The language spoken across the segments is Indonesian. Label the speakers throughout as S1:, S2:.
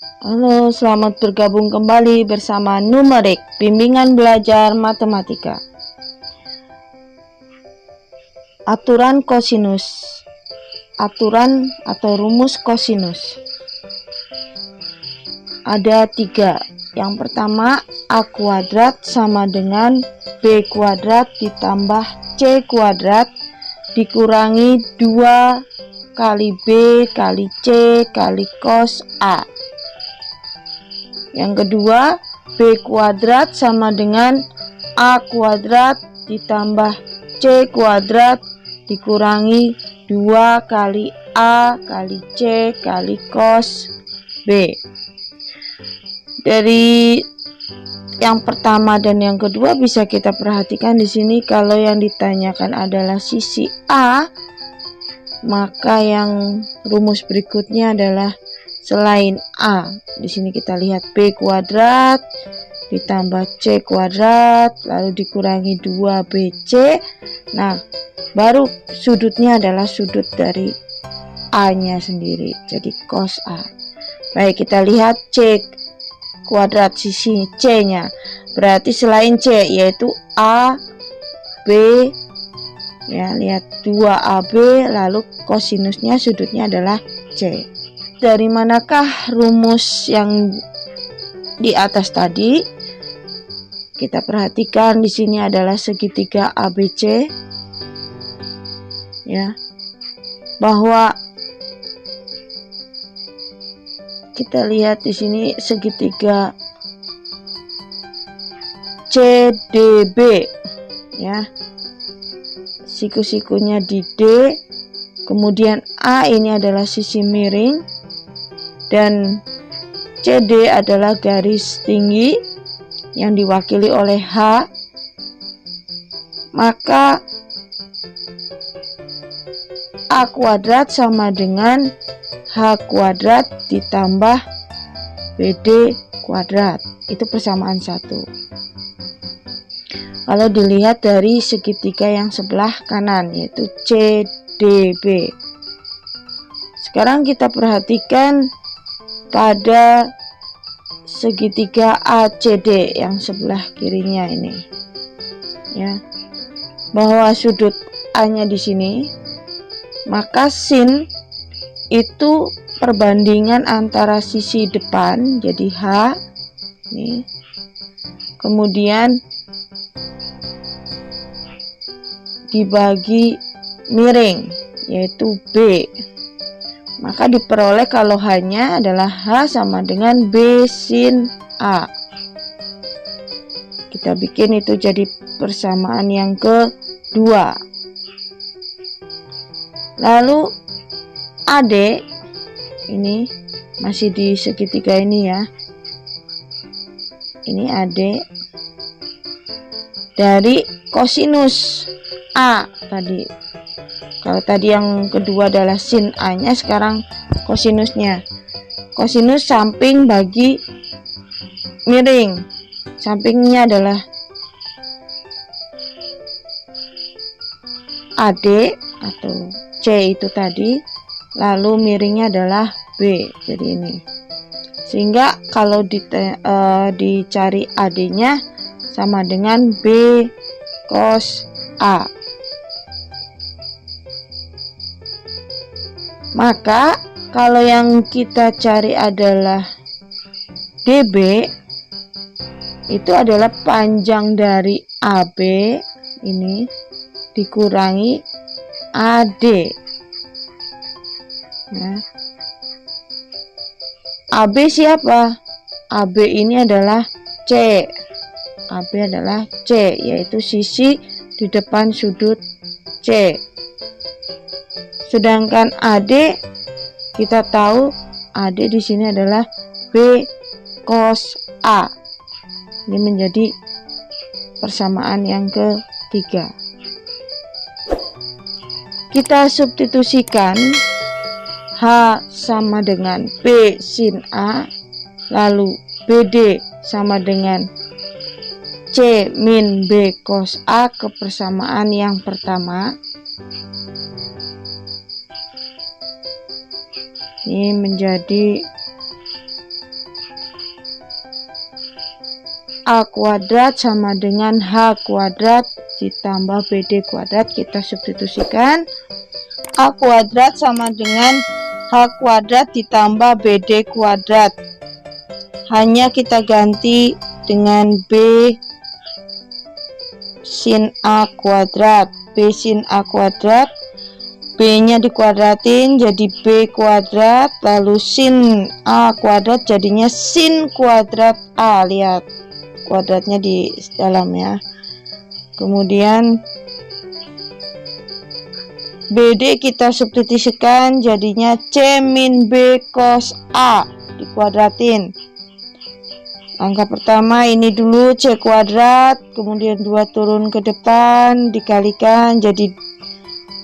S1: Halo, selamat bergabung kembali bersama Numerik, bimbingan belajar matematika. Aturan kosinus. Aturan atau rumus kosinus. Ada 3. Yang pertama, A kuadrat sama dengan B kuadrat ditambah C kuadrat dikurangi 2 kali B kali C kali cos A. Yang kedua, B kuadrat sama dengan A kuadrat ditambah C kuadrat dikurangi 2 kali A kali C kali cos B. Dari yang pertama dan yang kedua bisa kita perhatikan di sini, kalau yang ditanyakan adalah sisi A, maka yang rumus berikutnya adalah selain A. Di sini kita lihat B kuadrat ditambah C kuadrat lalu dikurangi 2BC. Nah, baru sudutnya adalah sudut dari A-nya sendiri, jadi cos A. Baik, kita lihat C kuadrat sisi C-nya. Berarti selain C yaitu A, B, ya, lihat 2AB, lalu kosinusnya sudutnya adalah C. Dari manakah rumus yang di atas tadi? Kita perhatikan di sini adalah segitiga ABC, ya, bahwa kita lihat di sini segitiga CDB, ya, siku-sikunya di D, kemudian A ini adalah sisi miring dan CD adalah garis tinggi yang diwakili oleh H. Maka A kuadrat sama dengan H kuadrat ditambah BD kuadrat. Itu persamaan 1. Kalau dilihat dari segitiga yang sebelah kanan yaitu CDB. Sekarang kita perhatikan pada segitiga ACD yang sebelah kirinya ini, ya, bahwa sudut A-nya di sini, maka sin itu perbandingan antara sisi depan jadi H nih, kemudian dibagi miring yaitu B. Maka diperoleh kalau H-nya adalah H sama dengan B sin A. Kita bikin itu jadi persamaan yang kedua. Lalu AD ini masih di segitiga ini, ya. Ini AD dari kosinus A tadi. Kalau tadi yang kedua adalah sin A-nya, sekarang kosinusnya. Kosinus samping bagi miring. Sampingnya adalah AD atau C itu tadi, lalu miringnya adalah B. Jadi ini. Sehingga kalau dicari AD-nya sama dengan B cos A. Maka kalau yang kita cari adalah DB, itu adalah panjang dari AB ini dikurangi AD. Nah, AB siapa? AB ini adalah C. AB adalah C, yaitu sisi di depan sudut C. Sedangkan AD, kita tahu AD di sini adalah B cos A. Ini menjadi persamaan yang ketiga. Kita substitusikan H sama dengan B sin A, lalu BD sama dengan C min B cos A ke persamaan yang pertama. Ini menjadi A kuadrat sama dengan H kuadrat ditambah BD kuadrat. Kita substitusikan. A kuadrat sama dengan H kuadrat ditambah BD kuadrat. Hanya kita ganti dengan B sin A kuadrat. B sin A kuadrat, B-nya dikuadratin jadi B kuadrat, lalu sin A kuadrat jadinya sin kuadrat A. Lihat kuadratnya di dalam ya. Kemudian BD kita substitusikan jadinya C min B cos A dikuadratin. Angka pertama ini dulu C kuadrat, kemudian 2 turun ke depan dikalikan jadi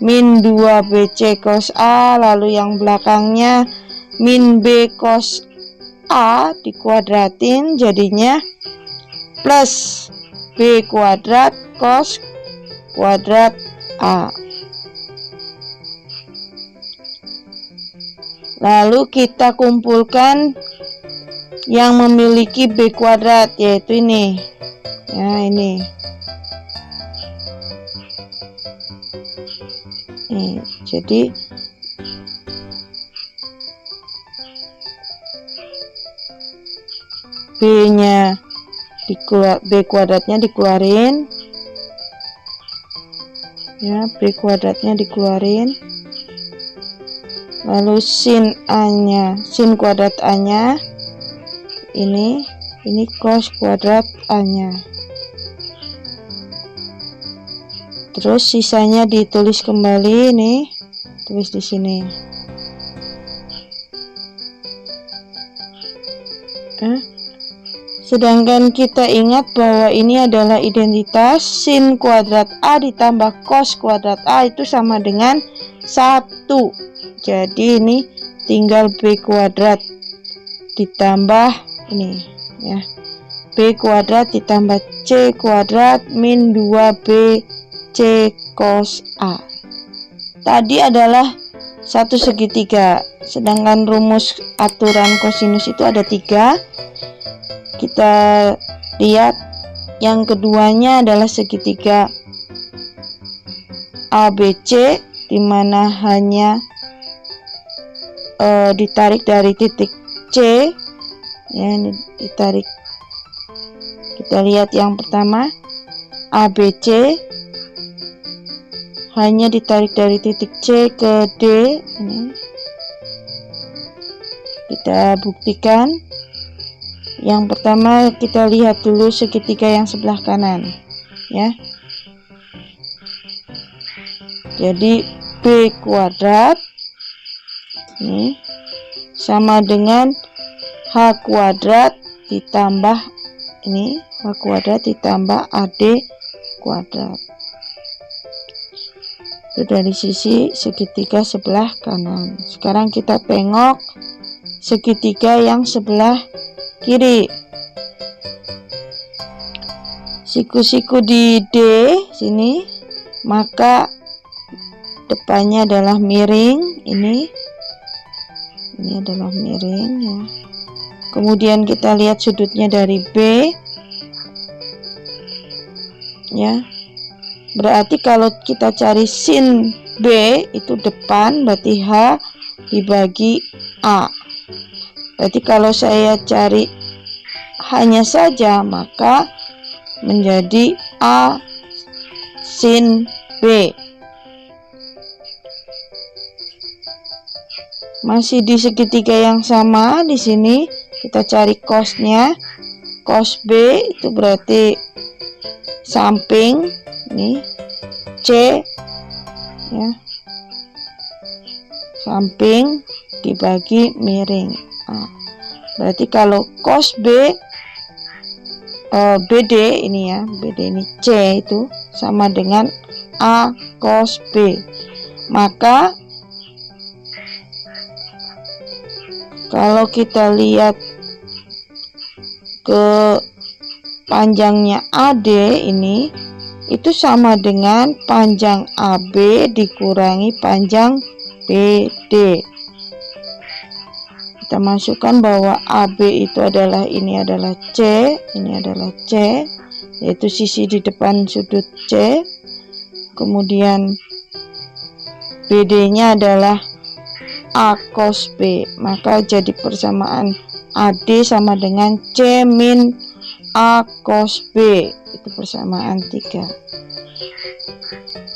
S1: min 2BC cos A, lalu yang belakangnya min B cos A dikuadratin jadinya plus B kuadrat cos kuadrat A. Lalu kita kumpulkan yang memiliki B kuadrat, yaitu ini ya, ini jadi B kuadratnya dikeluarin ya, B kuadratnya dikeluarin, lalu sin kuadrat A nya ini cos kuadrat A nya, terus sisanya ditulis kembali, nih tulis di sini. Sedangkan kita ingat bahwa ini adalah identitas sin kuadrat A ditambah cos kuadrat A itu sama dengan 1. Jadi ini tinggal B kuadrat ditambah ini ya, B kuadrat ditambah C kuadrat min 2B C cos A. Tadi adalah satu segitiga, sedangkan rumus aturan kosinus itu ada 3. Kita lihat yang keduanya adalah segitiga ABC, dimana hanya ditarik dari titik C ya, ini ditarik. Kita lihat yang pertama ABC hanya ditarik dari titik C ke D. Ini kita buktikan. Yang pertama kita lihat dulu segitiga yang sebelah kanan ya. Jadi B kuadrat ini sama dengan H kuadrat ditambah ini H kuadrat ditambah AD kuadrat. Itu dari sisi segitiga sebelah kanan. Sekarang kita tengok segitiga yang sebelah kiri. Siku-siku di D sini, maka depannya adalah miring. Ini adalah miring ya. Kemudian kita lihat sudutnya dari B ya. Berarti kalau kita cari sin B itu depan, berarti H dibagi A. Berarti kalau saya cari hanya saja, maka menjadi A sin B. Masih di segitiga yang sama, di sini kita cari cosnya. Cos B itu berarti samping ini C ya. Samping dibagi miring. Berarti kalau cos B BD ini ya, BD ini C itu sama dengan A cos B. Maka kalau kita lihat ke panjangnya AD ini, itu sama dengan panjang AB dikurangi panjang BD. kita masukkan bahwa AB itu adalah, ini adalah C, ini adalah C, yaitu sisi di depan sudut C. Kemudian BD nya adalah A cos B, maka jadi persamaan AD sama dengan C min A cos B, itu persamaan 3.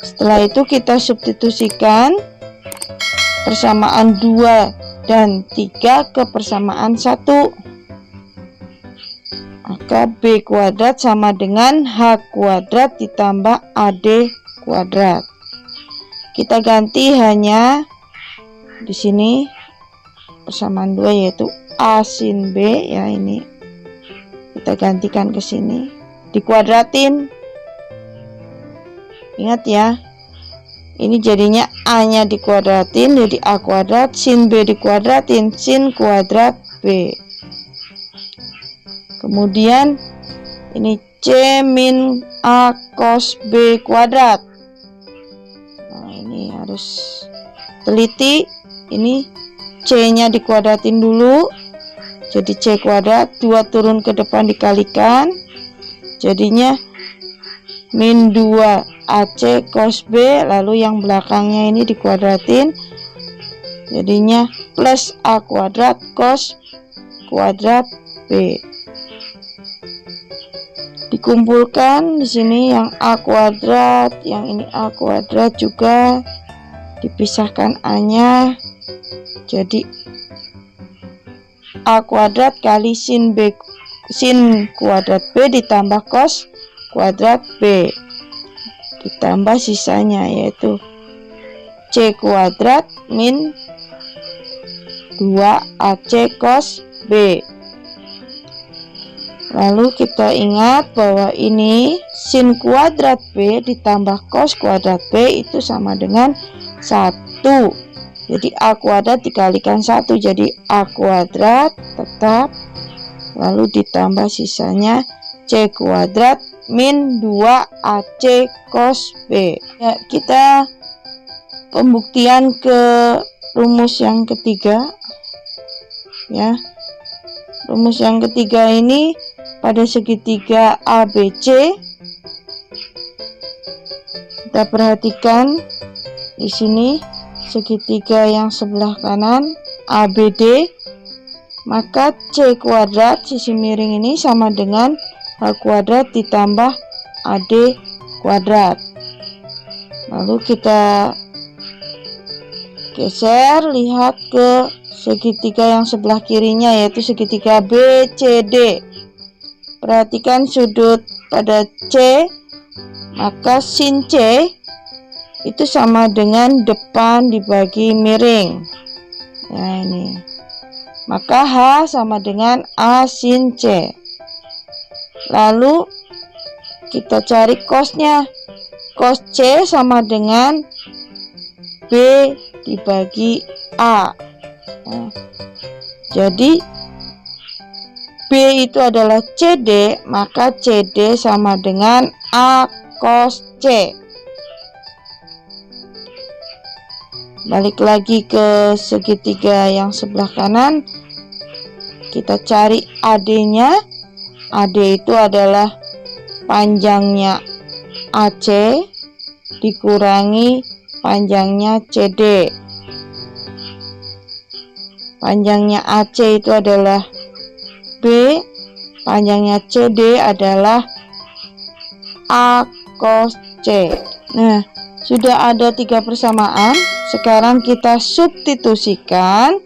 S1: Setelah itu kita substitusikan persamaan 2 dan 3 ke persamaan 1. Maka B kuadrat sama dengan H kuadrat ditambah AD kuadrat. Kita ganti hanya di sini persamaan 2 yaitu A sin B, ya, ini kita gantikan ke sini, dikuadratin. Ingat ya, ini jadinya A nya dikuadratin jadi A kuadrat, sin B dikuadratin, sin kuadrat B. Kemudian ini C min A cos B kuadrat. Nah, ini harus teliti, ini C nya dikuadratin dulu jadi C kuadrat, 2 turun ke depan dikalikan, jadinya min 2 AC cos B, lalu yang belakangnya ini dikuadratin jadinya plus A kuadrat cos kuadrat B. Dikumpulkan di sini yang A kuadrat, yang ini A kuadrat juga dipisahkan A nya, jadi A kuadrat kali sin B, sin kuadrat B ditambah cos kuadrat B, ditambah sisanya yaitu C kuadrat min 2 AC cos B. Lalu kita ingat bahwa ini sin kuadrat B ditambah cos kuadrat B itu sama dengan 1. Jadi A kuadrat dikalikan 1 jadi A kuadrat tetap, lalu ditambah sisanya C kuadrat min 2 AC cos B. Ya, kita pembuktian ke rumus yang ketiga. Ya, rumus yang ketiga ini pada segitiga ABC. Kita perhatikan di sini segitiga yang sebelah kanan ABD, maka C kuadrat sisi miring ini sama dengan H kuadrat ditambah AD kuadrat. Lalu kita geser, lihat ke segitiga yang sebelah kirinya yaitu segitiga BCD. Perhatikan sudut pada C, maka sin C itu sama dengan depan dibagi miring. Nah, ini. Maka H sama dengan A sin C. Lalu kita cari cosnya. Cos C sama dengan B dibagi A. Nah, jadi B itu adalah CD, maka CD sama dengan A cos C. Balik lagi ke segitiga yang sebelah kanan, kita cari AD-nya. AD itu adalah panjangnya AC dikurangi panjangnya CD. Panjangnya AC itu adalah B, panjangnya CD adalah A cos C. Nah, sudah ada 3 persamaan. Sekarang kita substitusikan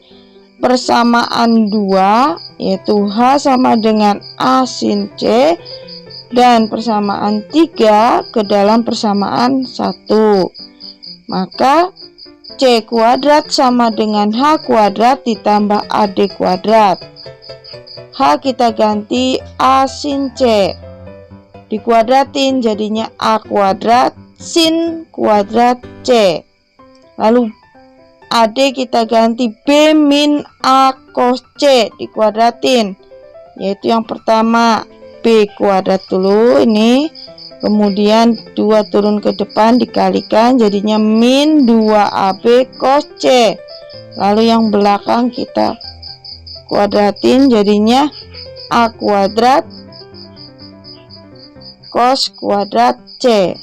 S1: persamaan 2 yaitu H sama dengan A sin C dan persamaan 3 ke dalam persamaan 1. Maka C kuadrat sama dengan H kuadrat ditambah AD kuadrat. H kita ganti A sin C, dikuadratin jadinya A kuadrat sin kuadrat C. Lalu AD kita ganti B min A cos C, dikuadratin, yaitu yang pertama B kuadrat dulu ini, kemudian 2 turun ke depan dikalikan jadinya min 2AB cos C. Lalu yang belakang kita kuadratin jadinya A kuadrat cos kuadrat C.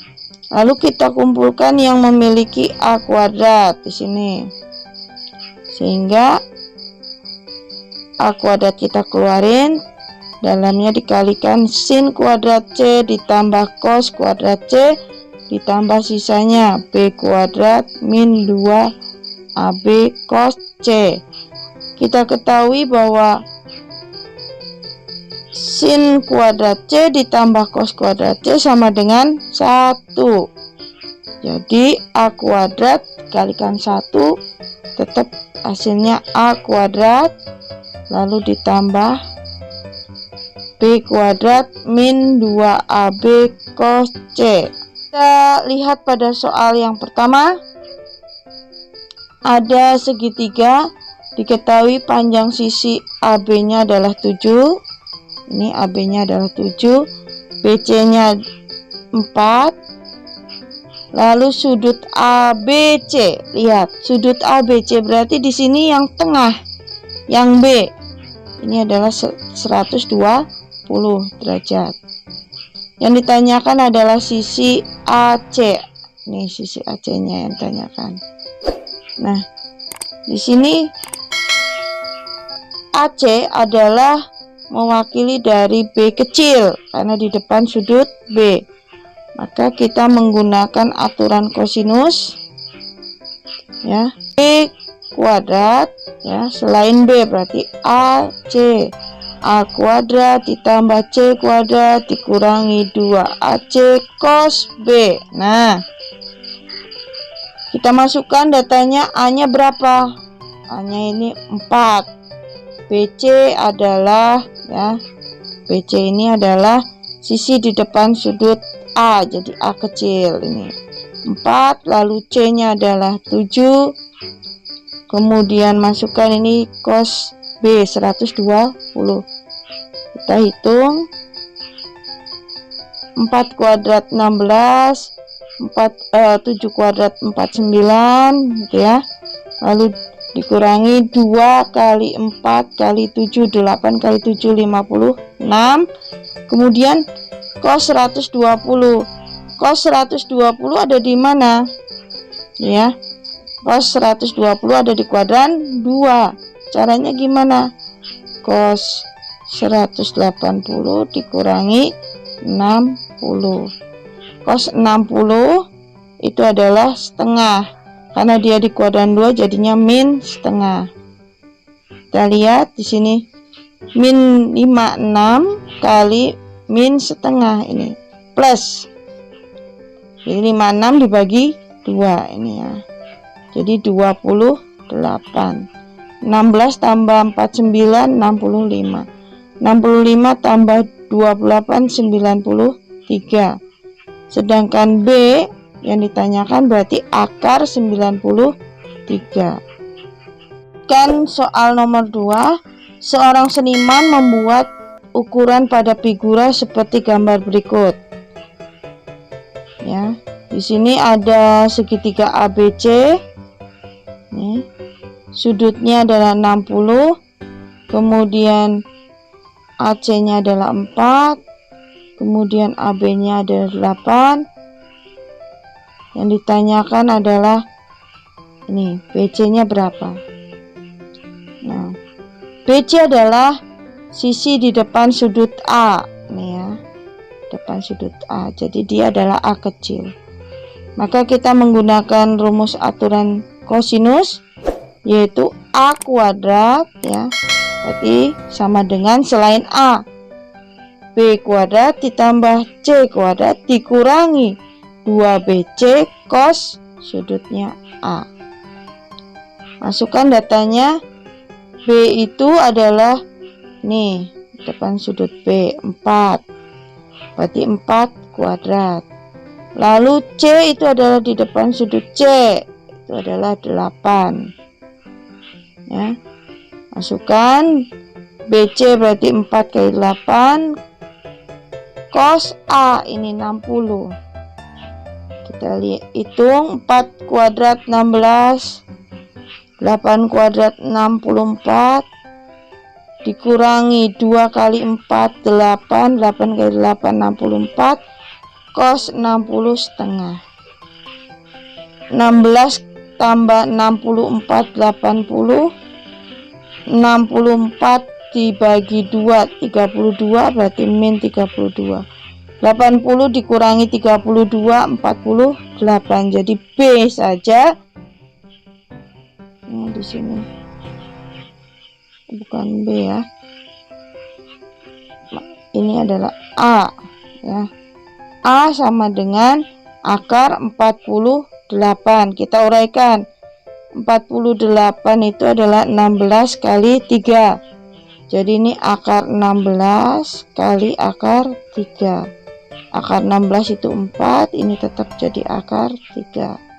S1: Lalu kita kumpulkan yang memiliki A kuadrat di sini. Sehingga A kuadrat kita keluarin, dalamnya dikalikan sin kuadrat C ditambah cos kuadrat C ditambah sisanya B kuadrat min 2 AB cos C. Kita ketahui bahwa sin kuadrat C ditambah cos kuadrat C sama dengan 1. Jadi A kuadrat dikalikan 1 tetap hasilnya A kuadrat, lalu ditambah B kuadrat min 2AB cos C. Kita lihat pada soal yang pertama. Ada segitiga, diketahui panjang sisi AB-nya adalah 7. Ini AB-nya adalah 7, BC-nya 4. Lalu sudut ABC, lihat sudut ABC berarti di sini yang tengah, yang B. Ini adalah 120 derajat. Yang ditanyakan adalah sisi AC. Nih sisi AC-nya yang ditanyakan. Nah, di sini AC adalah mewakili dari B kecil karena di depan sudut B. Maka kita menggunakan aturan kosinus ya. B kuadrat ya, selain B berarti AC. A kuadrat ditambah C kuadrat dikurangi 2AC cos B. Nah, kita masukkan datanya. A-nya berapa? A-nya ini 4. BC adalah ya, BC ini adalah sisi di depan sudut A, jadi A kecil ini 4, lalu C-nya adalah 7. Kemudian masukkan ini cos B 120. Kita hitung 4 kuadrat 16, 7 kuadrat 49 gitu ya. Lalu dikurangi 2 kali 4 kali 7 8 kali 7 56. Kemudian cos 120. Cos 120 ada di mana? Ya. Cos 120 ada di kuadran 2. Caranya gimana? Cos 180 dikurangi 60. Cos 60 itu adalah setengah. Karena dia di kuadran 2 jadinya min setengah. Kita lihat di sini min 56 kali min setengah ini plus. Jadi 56 dibagi 2 ini ya. Jadi 28. 16 tambah 49 65. 65 tambah 28 93. Sedangkan B yang ditanyakan berarti akar 93. Kan soal nomor 2, seorang seniman membuat ukuran pada figura seperti gambar berikut. Ya, di sini ada segitiga ABC. Nih, sudutnya adalah 60. Kemudian AC-nya adalah 4. Kemudian AB-nya adalah 8. Yang ditanyakan adalah ini BC-nya berapa. Nah, BC adalah sisi di depan sudut A, nih ya, depan sudut A. Jadi dia adalah A kecil. Maka kita menggunakan rumus aturan kosinus, yaitu A kuadrat ya, berarti sama dengan selain A B kuadrat ditambah C kuadrat dikurangi 2BC cos sudutnya A. Masukkan datanya. B itu adalah nih depan sudut B 4, berarti 4 kuadrat. Lalu C itu adalah di depan sudut C, itu adalah 8 ya. Masukkan BC berarti 4 kali 8 cos A ini 60. Kita lihat hitung 4 kuadrat 16, 8 kuadrat 64, dikurangi 2 kali 4 8, 8 kali 8 64, cos 60 setengah. 16 tambah 64 80, 64 dibagi 2 32, berarti min 32. 80 dikurangi 32 48, jadi B saja. Nah, di sini bukan B ya, ini adalah A ya. A sama dengan akar 48. Kita uraikan. 48 itu adalah 16 kali 3. Jadi ini akar 16 kali akar 3. Akar 16 itu 4, ini tetap jadi akar 3.